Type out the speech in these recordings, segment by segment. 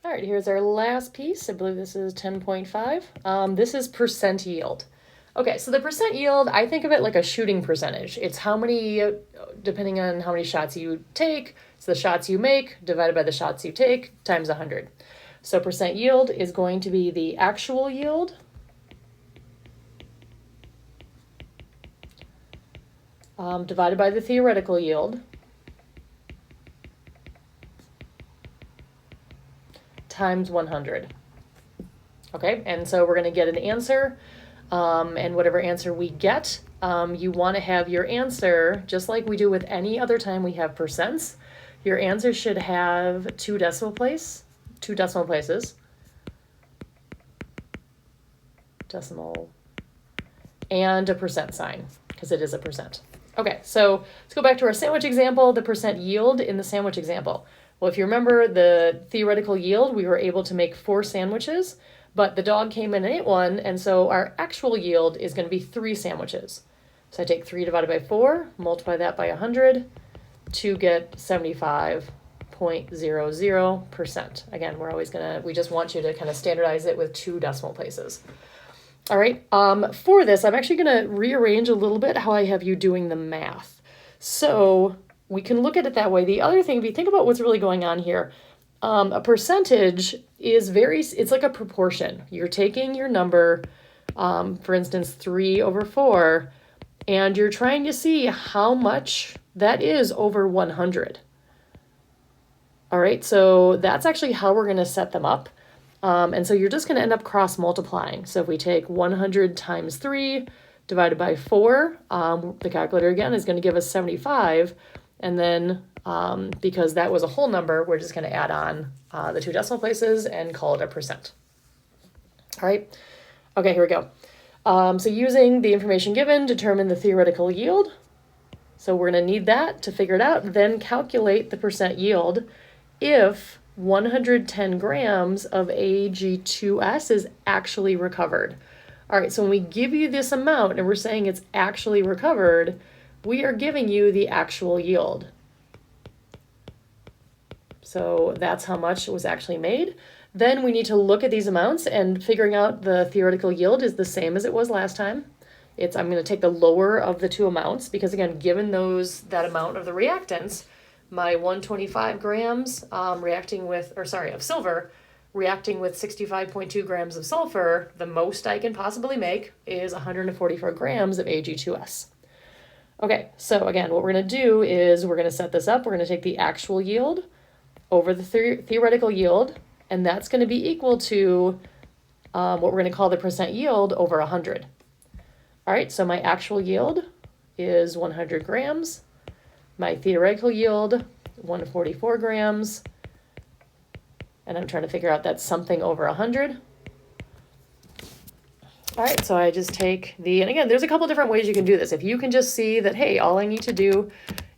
All right, here's our last piece. I believe this is 10.5. This is percent yield. Okay, so the percent yield, I think of it like a shooting percentage. It's how many, depending on how many shots you take, it's the shots you make divided by the shots you take times 100. So percent yield is going to be the actual yield divided by the theoretical yield times 100. Okay, and so we're going to get an answer, and whatever answer we get, you want to have your answer, just like we do with any other time we have percents, your answer should have two decimal places, decimal, and a percent sign, because it is a percent. Okay, so let's go back to our sandwich example, the percent yield in the sandwich example. Well, if you remember the theoretical yield, we were able to make 4 sandwiches, but the dog came in and ate one, and so our actual yield is going to be 3 sandwiches. So I take 3 divided by 4, multiply that by 100 to get 75.00%. Again, we just want you to kind of standardize it with 2 decimal places. All right, for this, I'm actually going to rearrange a little bit how I have you doing the math. So we can look at it that way. The other thing, if you think about what's really going on here, a percentage is it's like a proportion. You're taking your number, for instance, 3 over 4, and you're trying to see how much that is over 100. All right, so that's actually how we're going to set them up. And so you're just going to end up cross multiplying. So if we take 100 times 3 divided by 4, the calculator again is going to give us 75. And then because that was a whole number, we're just going to add on the 2 decimal places and call it a percent. All right. Okay, here we go. So using the information given, determine the theoretical yield. So we're going to need that to figure it out. Then calculate the percent yield if 110 grams of Ag2S is actually recovered. All right, so when we give you this amount and we're saying it's actually recovered, we are giving you the actual yield. So that's how much was actually made. Then we need to look at these amounts and figuring out the theoretical yield is the same as it was last time. I'm going to take the lower of the 2 amounts because, again, given that amount of the reactants, my 125 grams of silver reacting with 65.2 grams of sulfur, the most I can possibly make is 144 grams of Ag2S. Okay, so again, what we're going to do is we're going to set this up. We're going to take the actual yield over the theoretical yield, and that's going to be equal to what we're going to call the percent yield over 100. All right, so my actual yield is 100 grams. My theoretical yield, 144 grams. And I'm trying to figure out that's something over 100. All right, so I just take and again, there's a couple different ways you can do this. If you can just see that, hey, all I need to do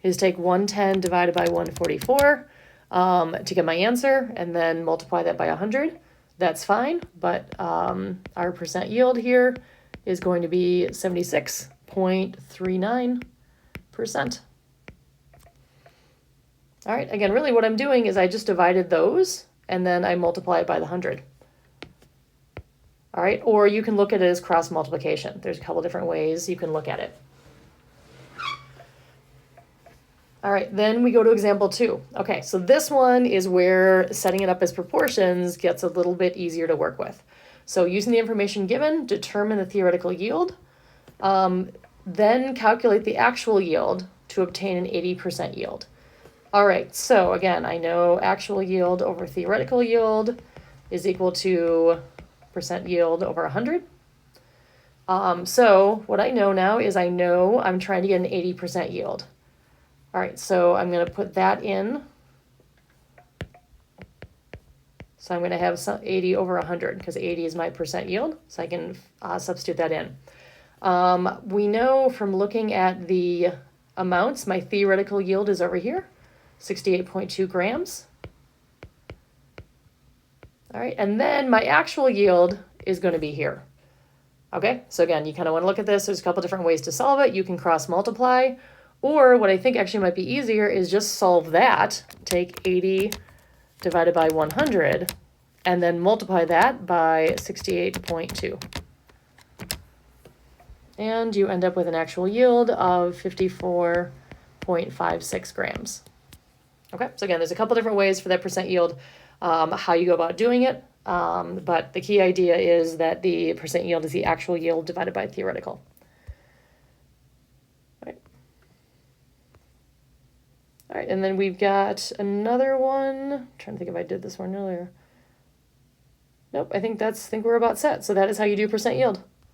is take 110 divided by 144 to get my answer, and then multiply that by 100, that's fine. But our percent yield here is going to be 76.39%. All right, again, really what I'm doing is I just divided those and then I multiply it by the 100. All right, or you can look at it as cross multiplication. There's a couple different ways you can look at it. All right, then we go to example 2. Okay, so this one is where setting it up as proportions gets a little bit easier to work with. So using the information given, determine the theoretical yield, then calculate the actual yield to obtain an 80% yield. All right, so again, I know actual yield over theoretical yield is equal to percent yield over 100. So what I know now is I know I'm trying to get an 80% yield. All right, so I'm going to put that in. So I'm going to have 80 over 100 because 80 is my percent yield. So I can substitute that in. We know from looking at the amounts, my theoretical yield is over here, 68.2 grams. All right, and then my actual yield is going to be here. Okay, so again, you kind of want to look at this. There's a couple different ways to solve it. You can cross multiply, or what I think actually might be easier is just solve that. Take 80 divided by 100 and then multiply that by 68.2. And you end up with an actual yield of 54.56 grams. Okay, so again, there's a couple different ways for that percent yield, how you go about doing it, but the key idea is that the percent yield is the actual yield divided by theoretical. All right, and then we've got another one. I'm trying to think if I did this one earlier. Nope, I think we're about set. So that is how you do percent yield.